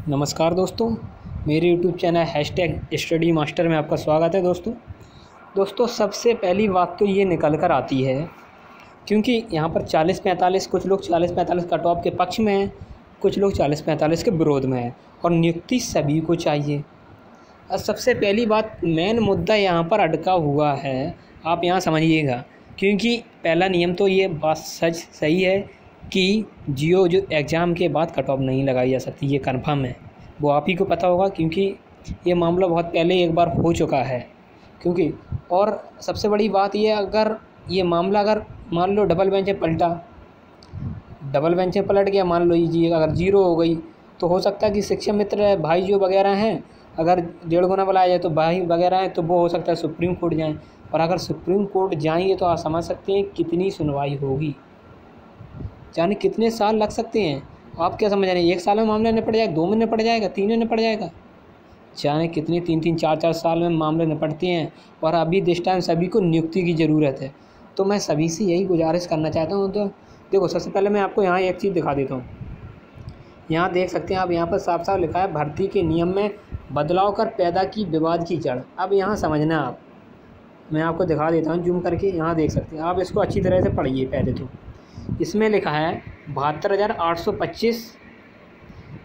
नमस्कार दोस्तों, मेरे YouTube चैनल #स्टडी मास्टर में आपका स्वागत है। दोस्तों सबसे पहली बात तो ये निकल कर आती है, क्योंकि यहाँ पर 40-45 कुछ लोग 40-45 कट ऑफ के पक्ष में हैं, कुछ लोग 40-45 के विरोध में हैं और नियुक्ति सभी को चाहिए। और सबसे पहली बात, मेन मुद्दा यहाँ पर अटका हुआ है, आप यहाँ समझिएगा, क्योंकि पहला नियम तो ये बात सही है कि जो एग्ज़ाम के बाद कट ऑफ नहीं लगाई जा सकती, ये कन्फर्म है। वो आप ही को पता होगा, क्योंकि ये मामला बहुत पहले एक बार हो चुका है। क्योंकि और सबसे बड़ी बात ये, अगर ये मामला अगर मान लो डबल बेंच में पलट गया, मान लो ये अगर 0 हो गई, तो हो सकता है कि शिक्षक मित्र भाई जो वगैरह हैं, अगर 1.5 गुना बुलाया जाए तो भाई वगैरह हैं, तो वो हो सकता है सुप्रीम कोर्ट जाएँ। और अगर सुप्रीम कोर्ट जाएंगे तो आप समझ सकते हैं कितनी सुनवाई होगी, जाने कितने साल लग सकते हैं। आप क्या समझ रहे हैं, 1 साल में मामला निपट जाएगा, 2 में निपट जाएगा, 3 में निपट जाएगा, जाने कितने 3-3 4-4 साल में मामले निपटते हैं। और अभी दिस टाइम सभी को नियुक्ति की ज़रूरत है। तो मैं सभी से यही गुजारिश करना चाहता हूँ। तो देखो, सबसे पहले मैं आपको यहाँ एक चीज़ दिखा देता हूँ। यहाँ देख सकते हैं आप, यहाँ पर साफ साफ लिखा है, भर्ती के नियम में बदलाव कर पैदा की विवाद की जड़। अब यहाँ समझना आप, मैं आपको दिखा देता हूँ जूम करके। यहाँ देख सकते हैं आप, इसको अच्छी तरह से पढ़िए। पहले तो इसमें लिखा है 72,825,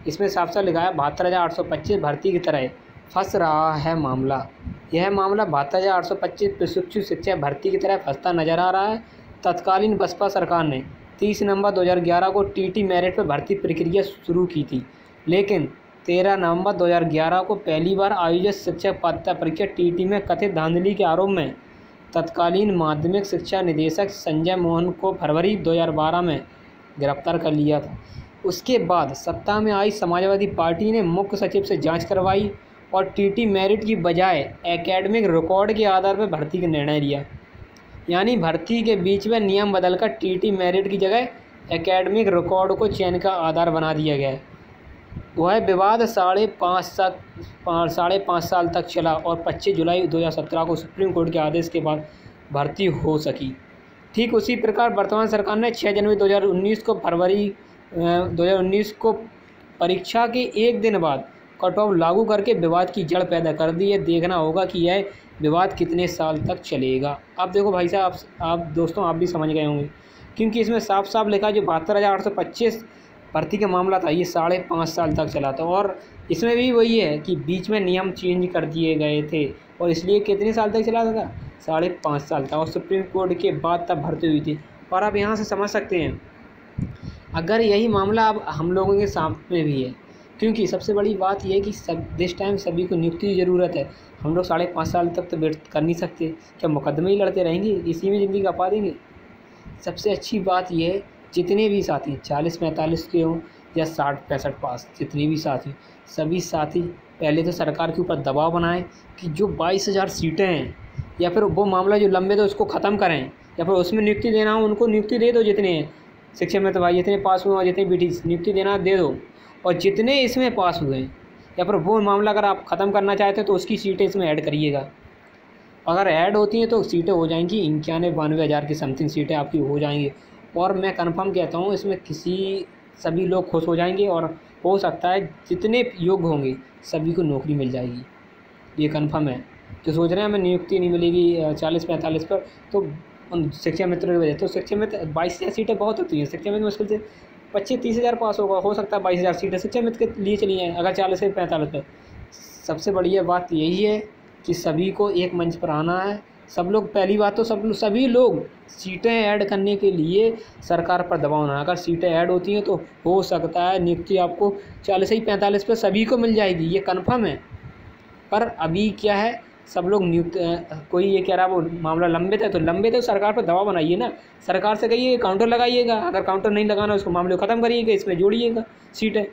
इसमें साफ साफ लिखा है 72,825 भर्ती की तरह फंस रहा है मामला। यह मामला 72,825 प्रशिक्षु शिक्षक भर्ती की तरह फंसता नजर आ रहा है। तत्कालीन बसपा सरकार ने 30 नवंबर 2011 को टीटी मेरिट पर भर्ती प्रक्रिया शुरू की थी, लेकिन 13 नवंबर 2011 को पहली बार आयोजित शिक्षक पात्रता परीक्षा टीटी में कथित धांधली के आरोप में तत्कालीन माध्यमिक शिक्षा निदेशक संजय मोहन को फरवरी 2012 में गिरफ्तार कर लिया था। उसके बाद सत्ता में आई समाजवादी पार्टी ने मुख्य सचिव से जांच करवाई और टीटी मेरिट की बजाय एकेडमिक रिकॉर्ड के आधार पर भर्ती का निर्णय लिया। यानी भर्ती के बीच में नियम बदलकर टीटी मेरिट की जगह एकेडमिक रिकॉर्ड को चयन का आधार बना दिया गया। वह विवाद 5.5 साल तक चला और 25 जुलाई 2017 को सुप्रीम कोर्ट के आदेश के बाद भर्ती हो सकी। ठीक उसी प्रकार वर्तमान सरकार ने 6 जनवरी 2019 को परीक्षा के एक दिन बाद कट ऑफ लागू करके विवाद की जड़ पैदा कर दी है। देखना होगा कि यह विवाद कितने साल तक चलेगा। अब देखो भाई साहब, आप दोस्तों आप भी समझ गए होंगे, क्योंकि इसमें साफ साफ लिखा जो 72,825 भर्ती का मामला था, ये 5.5 साल तक चला था। और इसमें भी वही है कि बीच में नियम चेंज कर दिए गए थे, और इसलिए कितने साल तक चला था, 5.5 साल था। और सुप्रीम कोर्ट के बाद तब भर्ती हुई थी। और आप यहाँ से समझ सकते हैं, अगर यही मामला अब हम लोगों के सामने भी है, क्योंकि सबसे बड़ी बात यह है कि दिस टाइम सभी को नियुक्ति की ज़रूरत है। हम लोग 5.5 साल तक तो वेट कर नहीं सकते। क्या मुकदमे ही लड़ते रहेंगे, इसी में ज़िंदगी खपा देंगे? सबसे अच्छी बात यह है, जितने भी साथी 40-45 के हों या 60-65 पास, जितने भी साथी, सभी साथी पहले तो सरकार के ऊपर दबाव बनाएं कि जो 22,000 सीटें हैं, या फिर वो मामला जो लंबे तो उसको ख़त्म करें, या फिर उसमें नियुक्ति देना हो उनको नियुक्ति दे दो। जितने हैं शिक्षा में तो भाई जितने पास हुए और जितने बीटी नियुक्ति देना दे दो, और जितने इसमें पास हुए हैं, या फिर वो मामला अगर आप ख़त्म करना चाहते हैं तो उसकी सीटें इसमें ऐड करिएगा। अगर ऐड होती हैं तो सीटें हो जाएंगी 91-92 हज़ार की समथिंग सीटें आपकी हो जाएंगी। और मैं कंफर्म कहता हूँ, इसमें सभी लोग खुश हो जाएंगे, और हो सकता है जितने योग्य होंगे सभी को नौकरी मिल जाएगी। ये कंफर्म है। जो सोच रहे हैं हमें नियुक्ति नहीं मिलेगी 40-45 पर, तो उन शिक्षा मित्रों की वजह, तो शिक्षा मित्र 22,000 सीटें बहुत होती हैं। शिक्षा मित्र मुश्किल से 25-30 हज़ार पास होगा, हो सकता है 22,000 सीटें शिक्षा मित्र के लिए चली जाएँ अगर 40 से 45 पर। सबसे बढ़िया बात यही है कि सभी को एक मंच पर आना है। सब लोग, पहली बात तो सभी लोग सीटें ऐड करने के लिए सरकार पर दबाव बनाना। अगर सीटें ऐड होती हैं तो हो सकता है नियुक्ति आपको 40-45 पर सभी को मिल जाएगी, ये कंफर्म है। पर अभी क्या है, सब लोग कोई ये कह रहा है वो मामला लंबित है, तो लंबित है, सरकार पर दबाव बनाइए ना। सरकार से कहिए काउंटर लगाइएगा, अगर काउंटर नहीं लगाना उसको मामले को ख़त्म करिएगा, इसमें जोड़िएगा सीटें,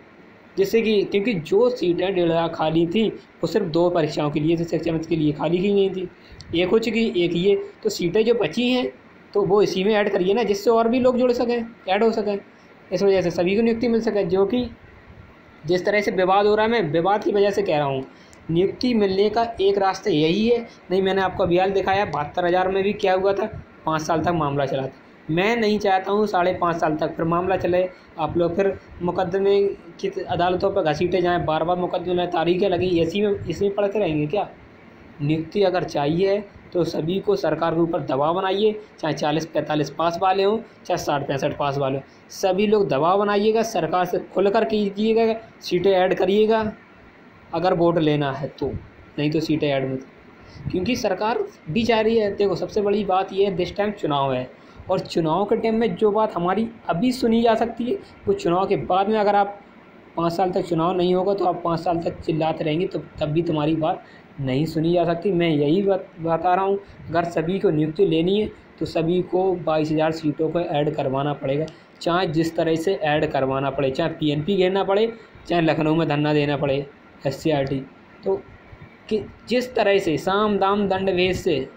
जिससे कि, क्योंकि जो सीटें 1.5 लाख खाली थी वो सिर्फ 2 परीक्षाओं के लिए थी, शिक्षा मित्र के लिए खाली की गई थी, एक हो चुकी, एक ये। तो सीटें जो बची हैं तो वो इसी में ऐड करिए ना, जिससे और भी लोग जुड़ सकें, ऐड हो सकें, इस वजह से सभी को नियुक्ति मिल सके। जो कि जिस तरह से विवाद हो रहा है, मैं विवाद की वजह से कह रहा हूँ, नियुक्ति मिलने का एक रास्ता यही है। नहीं, मैंने आपको अभियान दिखाया 72,000 में भी क्या हुआ था, 5 साल तक मामला चला था। मैं नहीं चाहता हूँ 5.5 साल तक फिर मामला चले, आप लोग फिर मुकदमे की अदालतों पर घसीटे जाएँ, बार बार मुकदमे तारीखें लगी, इसी में पड़ते रहेंगे क्या? नियुक्ति अगर चाहिए तो सभी को सरकार के ऊपर दबाव बनाइए, चाहे 40-45 पास वाले हों, चाहे 60-65 पास वाले हों, सभी लोग दबाव बनाइएगा, सरकार से खुलकर कीजिएगा, सीटें ऐड करिएगा अगर वोट लेना है तो, नहीं तो सीटें ऐड मत। क्योंकि सरकार भी चाह रही है, देखो सबसे बड़ी बात ये है दिस टाइम चुनाव है, और चुनाव के टाइम में जो बात हमारी अभी सुनी जा सकती है वो चुनाव के बाद में, अगर आप 5 साल तक चुनाव नहीं होगा तो आप 5 साल तक चिल्लाते रहेंगे तो तब भी तुम्हारी बात नहीं सुनी जा सकती। मैं यही बता रहा हूँ, अगर सभी को नियुक्ति लेनी है तो सभी को 22,000 सीटों को ऐड करवाना पड़ेगा, चाहे जिस तरह से ऐड करवाना पड़े, चाहे PNP घेरना पड़े, चाहे लखनऊ में धरना देना पड़े SCRT, तो कि जिस तरह से साम दाम दंड भेद से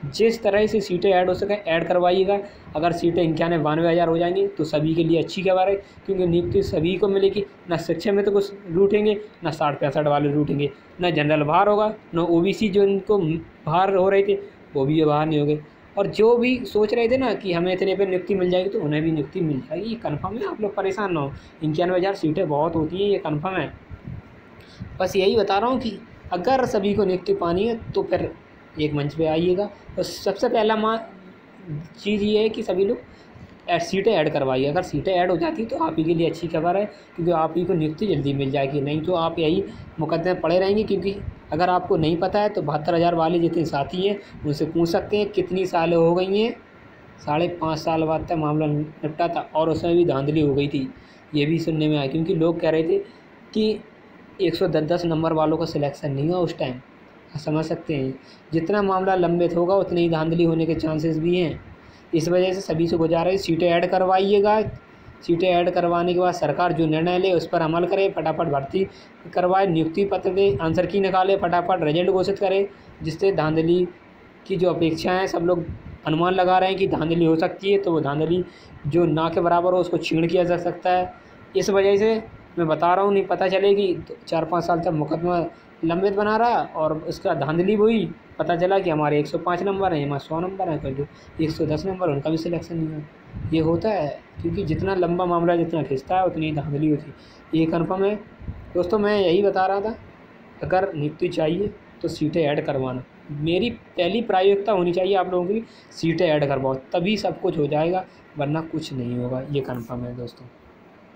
जिस तरह से सीटें ऐड हो सके ऐड करवाइएगा। अगर सीटें 91-92 हो जाएंगी तो सभी के लिए अच्छी खबर है, क्योंकि नियुक्ति सभी को मिलेगी, ना शिक्षा में तो कुछ रूठेंगे, ना 60-65 वाले रूठेंगे, ना जनरल बाहर होगा, ना OBC जो इनको बाहर हो रहे थे वो भी बाहर नहीं होंगे, और जो भी सोच रहे थे ना कि हमें इतने पे नियुक्ति मिल जाएगी तो उन्हें भी नियुक्ति मिल जाएगी, ये कन्फर्म है। आप लोग परेशान ना हो, 91,000 सीटें बहुत होती हैं, ये कन्फर्म है। बस यही बता रहा हूँ कि अगर सभी को नियुक्ति पानी है तो फिर एक मंच पे आइएगा, और सबसे पहला चीज़ ये है कि सभी लोग सीटें ऐड करवाइए। अगर सीटें ऐड हो जाती तो आप ही के लिए अच्छी खबर है, क्योंकि आप ही को नियुक्ति जल्दी मिल जाएगी, नहीं तो आप यही मुकदमे पड़े रहेंगे। क्योंकि अगर आपको नहीं पता है तो 72,000 वाले जितने साथी हैं उनसे पूछ सकते हैं कितनी सालें हो गई हैं, 5.5 साल बाद तक मामला निपटा था, और उसमें भी धांधली हो गई थी, ये भी सुनने में आया। क्योंकि लोग कह रहे थे कि 110 नंबर वालों का सिलेक्शन नहीं हुआ उस टाइम, समझ सकते हैं। जितना मामला लंबित होगा उतनी ही धांधली होने के चांसेस भी हैं। इस वजह से सभी से गुजारिश, सीटें ऐड करवाइएगा। सीटें ऐड करवाने के बाद सरकार जो निर्णय ले उस पर अमल करे, फटाफट भर्ती करवाए, नियुक्ति पत्र दे, आंसर की निकाले, फटाफट रिजल्ट घोषित करे, जिससे धांधली की जो अपेक्षा है, सब लोग अनुमान लगा रहे हैं कि धांधली हो सकती है, तो वो धांधली जो ना के बराबर हो उसको छीण किया जा सकता है। इस वजह से मैं बता रहा हूँ, नहीं पता चलेगी 4-5 साल तक मुकदमा लंबित बना रहा, और उसका धांधली हुई, पता चला कि हमारे 105 नंबर हैं, हमारे 100 नंबर हैं, जो 110 नंबर उनका भी सिलेक्शन नहीं हुआ। ये होता है क्योंकि जितना लंबा मामला जितना खिंचता है उतनी धांधली होती है, ये कन्फर्म है। दोस्तों मैं यही बता रहा था, अगर नियुक्ति चाहिए तो सीटें ऐड करवाना, मेरी पहली प्राथमिकता होनी चाहिए आप लोगों की, सीटें ऐड करवाओ, तभी सब कुछ हो जाएगा, वरना कुछ नहीं होगा, ये कन्फर्म है दोस्तों।